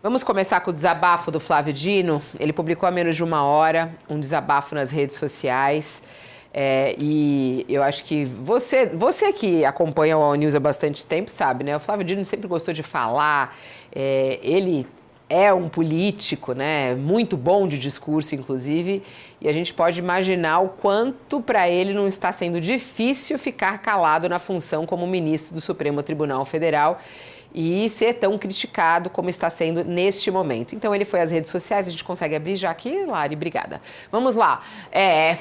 Vamos começar com o desabafo do Flávio Dino. Ele publicou há menos de uma hora um desabafo nas redes sociais. E eu acho que você que acompanha o All News há bastante tempo sabe, né? O Flávio Dino sempre gostou de falar. Ele é um político, né? Muito bom de discurso, inclusive. E a gente pode imaginar o quanto para ele não está sendo difícil ficar calado na função como ministro do Supremo Tribunal Federal e ser tão criticado como está sendo neste momento. Então ele foi às redes sociais, a gente consegue abrir já aqui, Lari, obrigada. Vamos lá,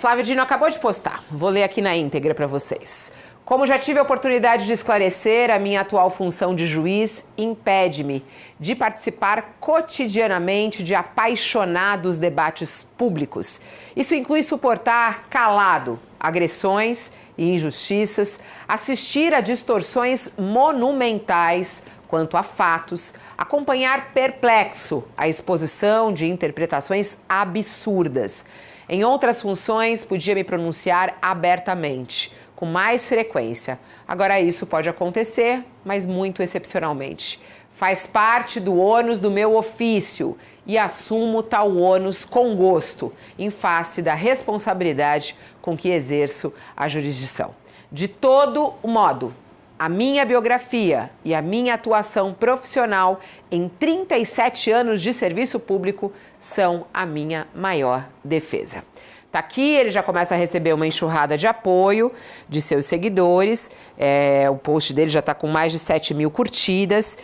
Flávio Dino acabou de postar, vou ler aqui na íntegra para vocês. Como já tive a oportunidade de esclarecer, a minha atual função de juiz impede-me de participar cotidianamente de apaixonados debates públicos. Isso inclui suportar calado agressões e injustiças, assistir a distorções monumentais quanto a fatos, acompanhar perplexo a exposição de interpretações absurdas. Em outras funções, podia me pronunciar abertamente, com mais frequência. Agora isso pode acontecer, mas muito excepcionalmente. Faz parte do ônus do meu ofício e assumo tal ônus com gosto, em face da responsabilidade com que exerço a jurisdição. De todo modo, a minha biografia e a minha atuação profissional em 37 anos de serviço público são a minha maior defesa. Tá aqui, ele já começa a receber uma enxurrada de apoio de seus seguidores, o post dele já está com mais de 7 mil curtidas,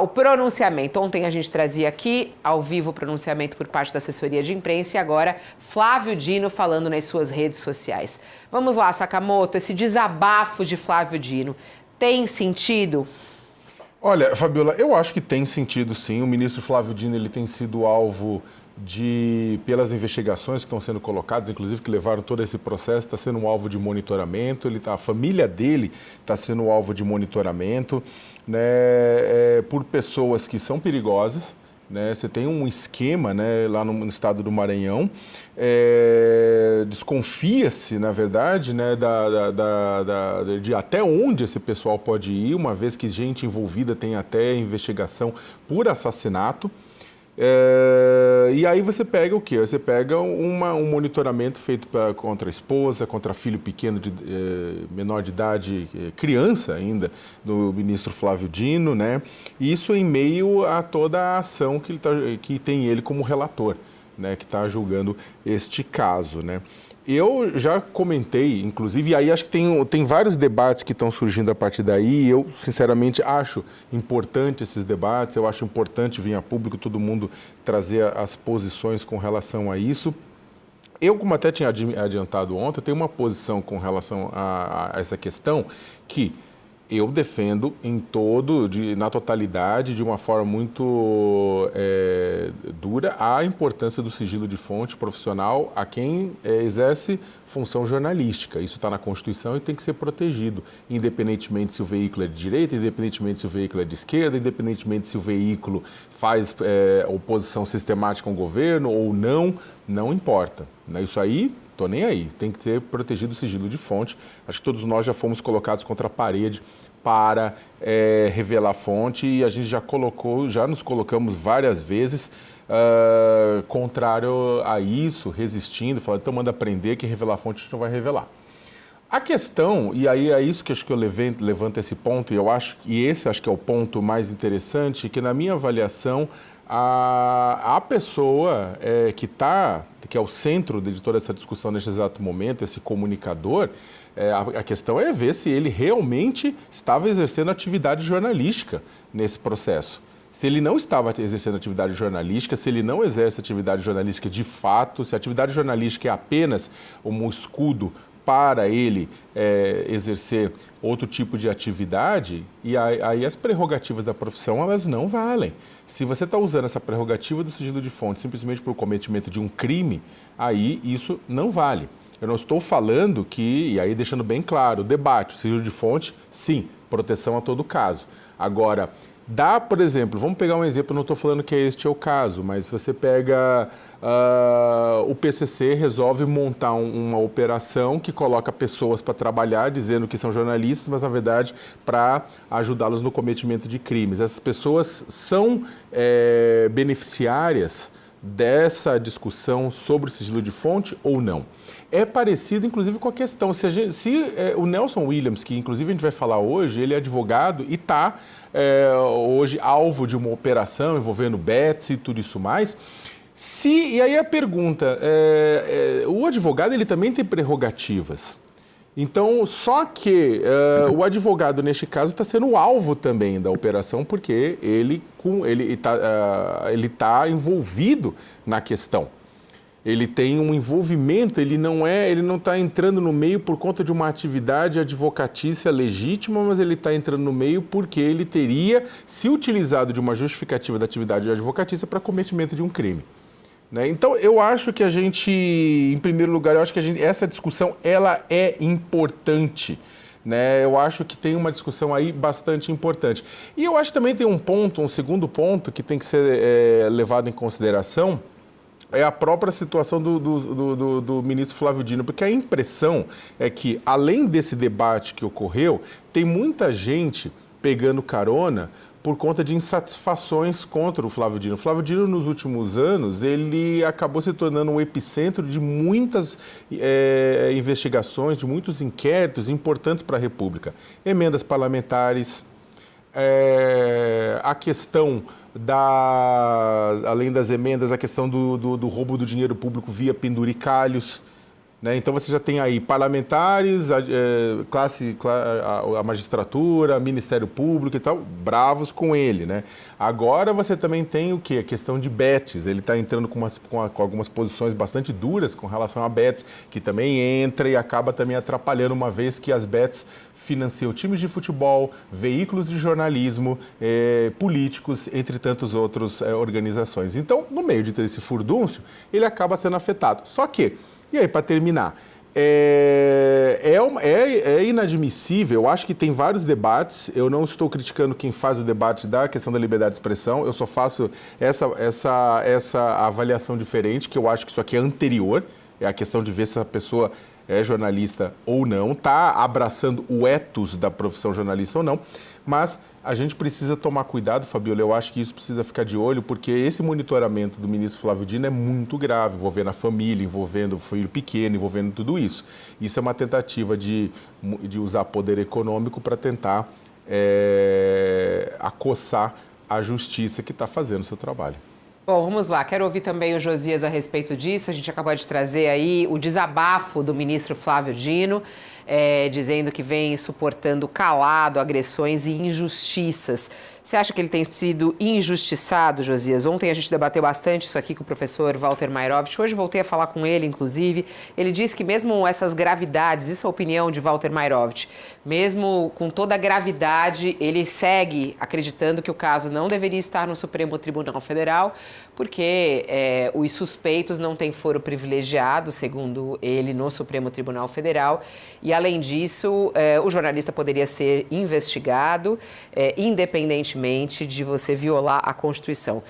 o pronunciamento. Ontem a gente trazia aqui, ao vivo, o pronunciamento por parte da assessoria de imprensa e agora Flávio Dino falando nas suas redes sociais. Vamos lá, Sakamoto, esse desabafo de Flávio Dino tem sentido? Olha, Fabiola, eu acho que tem sentido sim. O ministro Flávio Dino ele tem sido alvo pelas investigações que estão sendo colocadas, inclusive que levaram todo esse processo, está sendo um alvo de monitoramento, a família dele está sendo alvo de monitoramento, né, por pessoas que são perigosas, né, você tem um esquema, né, lá no estado do Maranhão, desconfia-se, na verdade, né, de até onde esse pessoal pode ir, uma vez que gente envolvida tem até investigação por assassinato. E aí você pega o quê? Você pega um monitoramento feito contra a esposa, contra filho pequeno, menor de idade, criança ainda, do ministro Flávio Dino, né? E isso em meio a toda a ação que tem ele como relator, né? Que está julgando este caso, né? Eu já comentei, inclusive, e aí acho que tem vários debates que estão surgindo a partir daí. Eu, sinceramente, acho importante esses debates, eu acho importante vir a público, todo mundo trazer as posições com relação a isso. Eu, como até tinha adiantado ontem, eu tenho uma posição com relação a essa questão que eu defendo na totalidade, de uma forma muito dura, a importância do sigilo de fonte profissional a quem exerce função jornalística. Isso está na Constituição e tem que ser protegido, independentemente se o veículo é de direita, independentemente se o veículo é de esquerda, independentemente se o veículo faz oposição sistemática ao governo ou não, não importa. Isso aí, estou nem aí, tem que ser protegido o sigilo de fonte. Acho que todos nós já fomos colocados contra a parede para revelar a fonte e a gente já nos colocamos várias vezes contrário a isso, resistindo, falando, então manda prender que revelar a fonte a gente não vai revelar. A questão, e aí é isso que eu levanto esse ponto, e esse acho que é o ponto mais interessante, que na minha avaliação a pessoa que é o centro de toda essa discussão neste exato momento, esse comunicador, a questão é ver se ele realmente estava exercendo atividade jornalística nesse processo. Se ele não estava exercendo atividade jornalística, se ele não exerce atividade jornalística de fato, se a atividade jornalística é apenas um escudo para ele exercer outro tipo de atividade, e aí as prerrogativas da profissão, elas não valem. Se você está usando essa prerrogativa do sigilo de fonte simplesmente por cometimento de um crime, aí isso não vale. Eu não estou falando e aí deixando bem claro, o debate, o sigilo de fonte, sim, proteção a todo caso. Agora, Dá, por exemplo, vamos pegar um exemplo, não estou falando que este é o caso, mas você pega o PCC resolve montar uma operação que coloca pessoas para trabalhar, dizendo que são jornalistas, mas na verdade para ajudá-los no cometimento de crimes. Essas pessoas são beneficiárias dessa discussão sobre o sigilo de fonte ou não? É parecido, inclusive, com a questão, se o Nelson Williams, que inclusive a gente vai falar hoje, ele é advogado e está hoje alvo de uma operação envolvendo bets e tudo isso mais. E aí a pergunta, o advogado ele também tem prerrogativas. Então, só que o advogado, neste caso, está sendo o alvo também da operação, porque ele tá envolvido na questão. Ele tem um envolvimento, ele não está entrando no meio por conta de uma atividade advocatícia legítima, mas ele está entrando no meio porque ele teria se utilizado de uma justificativa da atividade advocatícia para cometimento de um crime. Né? Então, eu acho que a gente, em primeiro lugar, essa discussão ela é importante. Né? Eu acho que tem uma discussão aí bastante importante. E eu acho que também tem um segundo ponto que tem que ser levado em consideração, é a própria situação do ministro Flávio Dino, porque a impressão é que, além desse debate que ocorreu, tem muita gente pegando carona por conta de insatisfações contra o Flávio Dino. O Flávio Dino, nos últimos anos, ele acabou se tornando um epicentro de muitas investigações, de muitos inquéritos importantes para a República. Emendas parlamentares, a questão além das emendas, a questão do roubo do dinheiro público via penduricalhos. Né? Então você já tem aí parlamentares, a magistratura, Ministério Público e tal, bravos com ele. Né? Agora você também tem o quê? A questão de bets. Ele está entrando com algumas posições bastante duras com relação a bets, que também entra e acaba também atrapalhando, uma vez que as bets financiam times de futebol, veículos de jornalismo, políticos, entre tantas outras organizações. Então, no meio de ter esse furdúncio, ele acaba sendo afetado. Só que, e aí, para terminar, é inadmissível, eu acho que tem vários debates, eu não estou criticando quem faz o debate da questão da liberdade de expressão, eu só faço essa avaliação diferente, que eu acho que isso aqui é anterior, é a questão de ver se a pessoa é jornalista ou não, está abraçando o ethos da profissão jornalista ou não, mas a gente precisa tomar cuidado, Fabiola, eu acho que isso precisa ficar de olho, porque esse monitoramento do ministro Flávio Dino é muito grave, envolvendo a família, envolvendo o filho pequeno, envolvendo tudo isso. Isso é uma tentativa de usar poder econômico para tentar acossar a justiça que está fazendo o seu trabalho. Bom, vamos lá. Quero ouvir também o Josias a respeito disso. A gente acabou de trazer aí o desabafo do ministro Flávio Dino, dizendo que vem suportando calado agressões e injustiças. Você acha que ele tem sido injustiçado, Josias? Ontem a gente debateu bastante isso aqui com o professor Walter Mairovich. Hoje voltei a falar com ele, inclusive. Ele disse que mesmo essas gravidades, isso é a opinião de Walter Mairovich, mesmo com toda a gravidade, ele segue acreditando que o caso não deveria estar no Supremo Tribunal Federal, porque os suspeitos não têm foro privilegiado, segundo ele, no Supremo Tribunal Federal. E, além disso, o jornalista poderia ser investigado, independentemente de você violar a Constituição.